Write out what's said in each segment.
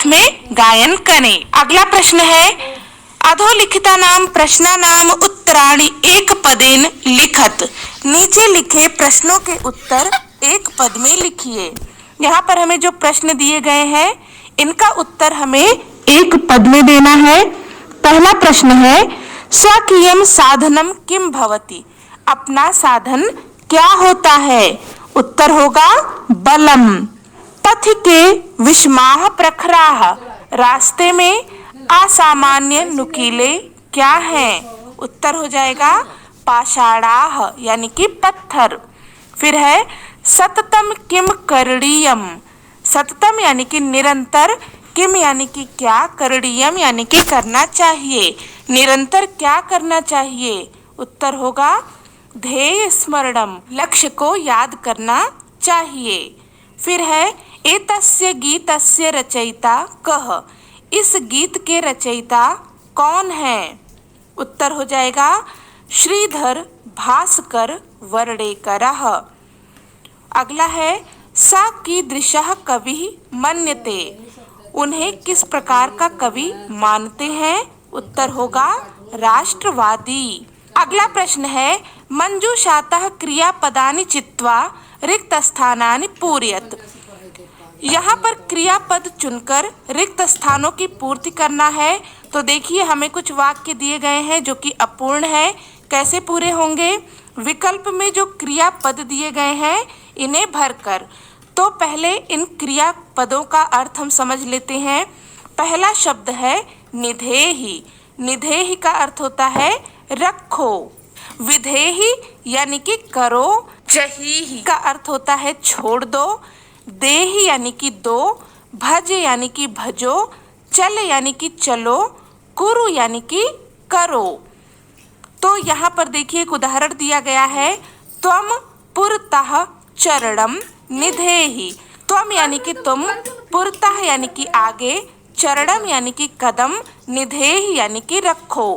में गायन करें। अगला प्रश्न है अधोलिखितानां प्रश्नानां उत्तराणि एक पदेन लिखत। नीचे लिखे प्रश्नों के उत्तर एक पद में लिखिए। यहाँ पर हमें जो प्रश्न दिए गए हैं इनका उत्तर हमें एक पद में देना है। पहला प्रश्न है स्वकीयम साधनम किम भवति। अपना साधन क्या होता है? उत्तर होगा बलम। पथिके विषमाः प्रखराः। रास्ते में असामान्य नुकीले क्या हैं? उत्तर हो जाएगा पाषाणाः यानी कि पत्थर। फिर है सततम किम करणीयम। सततम यानी कि निरंतर, किम यानी कि क्या, करणीयम यानी कि करना चाहिए। निरंतर क्या करना चाहिए? उत्तर होगा ध्येय स्मरणम, लक्ष्य को याद करना चाहिए। फिर है एतस्य गीतस्य रचयिता कः। इस गीत के रचयिता कौन है? उत्तर हो जाएगा श्रीधर भास्कर वर्डेकरः। अगला है सा कीदृशः कविः मन्यते। उन्हें किस प्रकार का कवि मानते हैं? उत्तर होगा राष्ट्रवादी। अगला प्रश्न है मंजूषातः क्रियापदानि चित्वा रिक्त स्थानानि पूरयत। यहाँ पर क्रियापद चुनकर रिक्त स्थानों की पूर्ति करना है। तो देखिए हमें कुछ वाक्य दिए गए हैं जो कि अपूर्ण है। कैसे पूरे होंगे? विकल्प में जो क्रियापद दिए गए हैं इन्हें भरकर। तो पहले इन क्रियापदों का अर्थ हम समझ लेते हैं। पहला शब्द है निधेहि। निधेहि का अर्थ होता है रखो। विधेहि यानी कि करो। जहीहि का अर्थ होता है छोड़ दो। देहि यानी कि दो। भज यानी कि भजो। चल यानी कि चलो। कुरु यानी कि करो। तो यहाँ पर देखिए एक उदाहरण दिया गया है त्वम पुरतः चरणम निधेहि। त्वम यानी कि तुम, पुरतः यानी कि आगे, चरणम यानी कि कदम, निधेहि यानी कि रखो।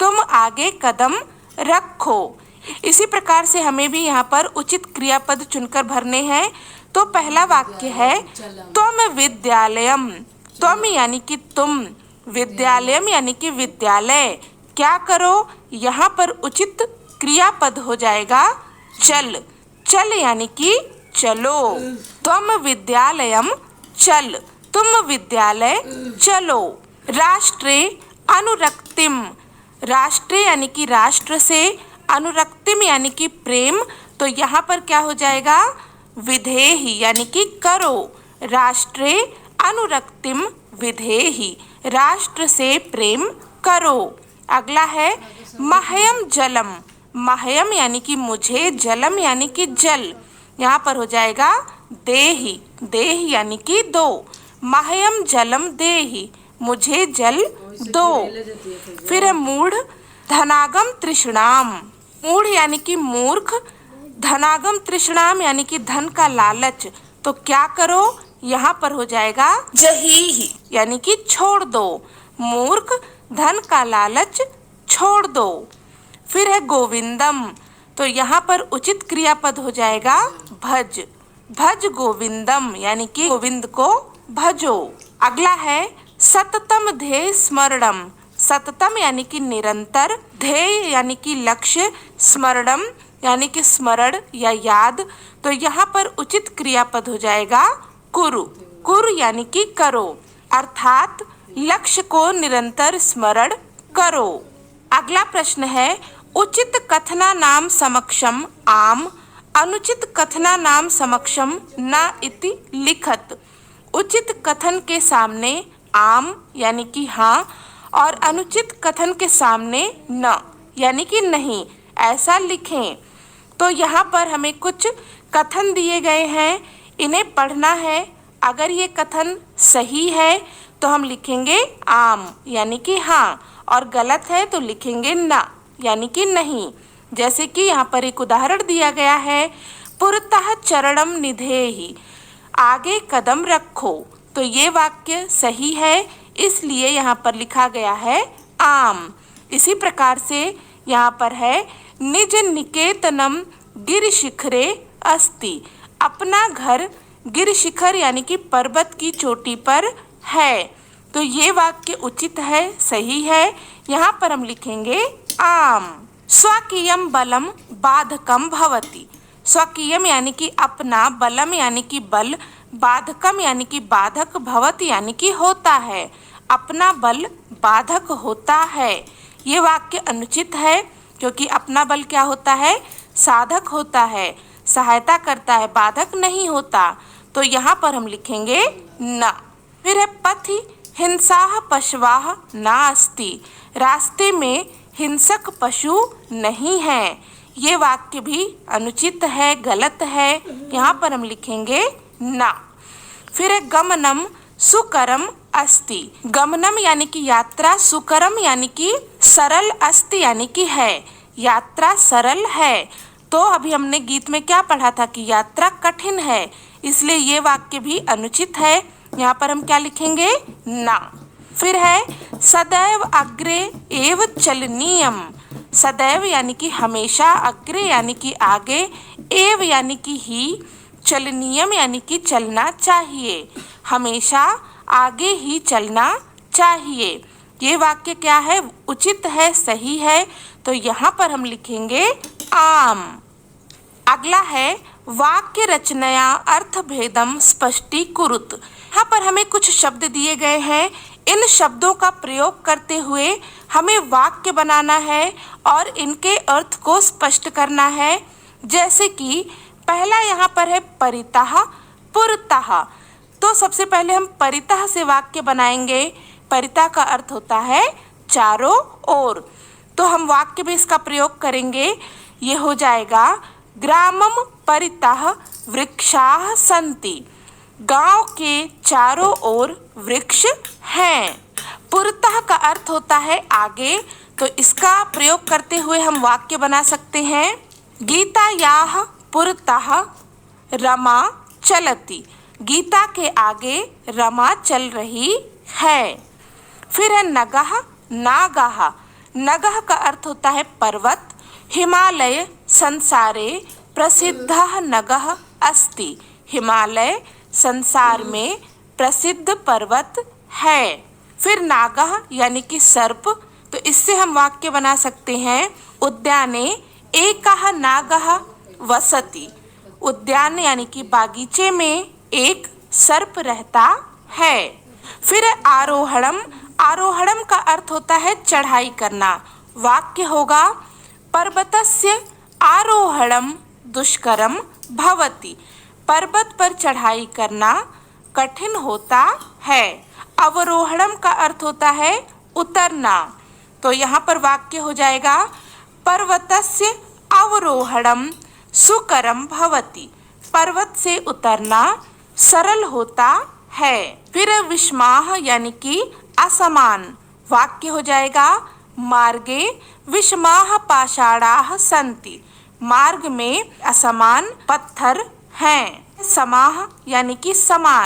तुम आगे कदम रखो। इसी प्रकार से हमें भी यहाँ पर उचित क्रियापद चुनकर भरने हैं। तो पहला वाक्य है त्वम विद्यालयम। त्वम यानी कि तुम, विद्यालयम यानी कि विद्यालय। क्या करो? यहाँ पर उचित क्रियापद हो जाएगा चल। चल यानी कि चलो। त्वम विद्यालयम चल, तुम विद्यालय चलो। राष्ट्रे अनुरक्तिम। राष्ट्रे यानी कि राष्ट्र से, अनुरक्तिम यानी कि प्रेम। तो यहाँ पर क्या हो जाएगा? विधेहि यानी कि करो। राष्ट्रे अनुरक्तिम विधेहि, राष्ट्र से प्रेम करो। अगला है मह्यम जलम। मह्यम यानी कि मुझे, जलम यानी कि जल। यहाँ पर हो जाएगा देहि। देहि यानी कि दो। मह्यम जलम देहि, मुझे जल दो। फिर है मूढ़ धनागम तृष्णाम। मूढ़ यानी कि मूर्ख, धनागम तृष्णाम यानी कि धन का लालच। तो क्या करो? यहाँ पर हो जाएगा जहीहि यानी कि छोड़ दो। मूर्ख, धन का लालच छोड़ दो। फिर है गोविंदम। तो यहाँ पर उचित क्रियापद हो जाएगा भज। भज गोविंदम यानी कि गोविंद को भजो। अगला है सततम ध्येय स्मरणम। सततम यानी कि निरंतर, ध्येय यानी कि लक्ष्य, स्मरणम यानी कि स्मरण या याद। तो यहाँ पर उचित क्रियापद हो जाएगा कुरु। कुरु यानी कि करो, अर्थात लक्ष्य को निरंतर स्मरण करो। अगला प्रश्न है उचित कथनानां समक्षम आम, अनुचित कथनानां समक्षम न इति लिखत। उचित कथन के सामने आम यानी कि हाँ और अनुचित कथन के सामने न यानी कि नहीं, ऐसा लिखें। तो यहाँ पर हमें कुछ कथन दिए गए हैं, इन्हें पढ़ना है। अगर ये कथन सही है तो हम लिखेंगे आम यानी कि हाँ, और गलत है तो लिखेंगे न यानी कि नहीं। जैसे कि यहाँ पर एक उदाहरण दिया गया है पुरतः चरणम निधेहि, आगे कदम रखो। तो ये वाक्य सही है, इसलिए यहाँ पर लिखा गया है आम। इसी प्रकार से यहाँ पर है निज निकेतनम गिर शिखरे अस्ति। अपना घर गिर शिखर यानी कि पर्वत की चोटी पर है। तो ये वाक्य उचित है, सही है। यहाँ पर हम लिखेंगे आम। स्वकीयम बलम बाधकम भवति। स्वकीयम यानी कि अपना, बलम यानी कि बल, बाधकम यानी कि बाधक, भवति यानी कि होता है। अपना बल बाधक होता है। ये वाक्य अनुचित है क्योंकि अपना बल क्या होता है? साधक होता है, सहायता करता है, बाधक नहीं होता। तो यहाँ पर हम लिखेंगे न। फिर है पथि हिंसाः पशवः नास्ति। रास्ते में हिंसक पशु नहीं है। ये वाक्य भी अनुचित है, गलत है। यहाँ पर हम लिखेंगे न। फिर है गमनम सुकरम अस्ति। गमनम यानी कि यात्रा, सुकरम यानी कि सरल, अस्ति यानी कि है, यात्रा सरल है। तो अभी हमने गीत में क्या पढ़ा था कि यात्रा कठिन है, इसलिए ये वाक्य भी अनुचित है। यहाँ पर हम क्या लिखेंगे? ना। फिर है सदैव अग्रे एव चलनीयम। सदैव यानी कि हमेशा, अग्रे यानी कि आगे, एव यानी कि ही, चलनीयम यानी कि चलना चाहिए। हमेशा आगे ही चलना चाहिए। ये वाक्य क्या है? उचित है, सही है। तो यहाँ पर हम लिखेंगे आम। अगला है वाक्य रचनया अर्थ भेदम स्पष्टीकुरुत। यहाँ पर हमें कुछ शब्द दिए गए हैं। इन शब्दों का प्रयोग करते हुए हमें वाक्य बनाना है और इनके अर्थ को स्पष्ट करना है। जैसे कि पहला यहाँ पर है परितः पुरतः। तो सबसे पहले हम परितः से वाक्य बनाएंगे। परितः का अर्थ होता है चारों ओर। तो हम वाक्य में इसका प्रयोग करेंगे। ये हो जाएगा ग्रामम परितः वृक्षाः सन्ति। गांव के चारों ओर वृक्ष हैं। पुरतः का अर्थ होता है आगे। तो इसका प्रयोग करते हुए हम वाक्य बना सकते हैं। गीतायाः पुरतः रमा चलति। गीता के आगे रमा चल रही है। फिर है नगः नागः। नगः का अर्थ होता है पर्वत। हिमालय संसारे प्रसिद्धः नगः अस्ति। हिमालय संसार में प्रसिद्ध पर्वत है। फिर नागः यानी कि सर्प। तो इससे हम वाक्य बना सकते हैं उद्याने एकः नागः वसति। उद्यान यानी कि बागीचे में एक सर्प रहता है। फिर आरोहणम। आरोहणम का अर्थ होता है चढ़ाई करना। वाक्य होगा पर्वतस्य आरोहणम दुष्करम भवति। पर्वत पर चढ़ाई करना कठिन होता है। अवरोहणम का अर्थ होता है उतरना। तो यहाँ पर वाक्य हो जाएगा पर्वतस्य अवरोहणम सुकरम भवति। पर्वत से उतरना सरल होता है। फिर विषमाः यानी कि असमान। वाक्य हो जाएगा मार्गे विषमाः पाषाणाः सन्ति। मार्ग में असमान पत्थर हैं। समाः यानी कि समान।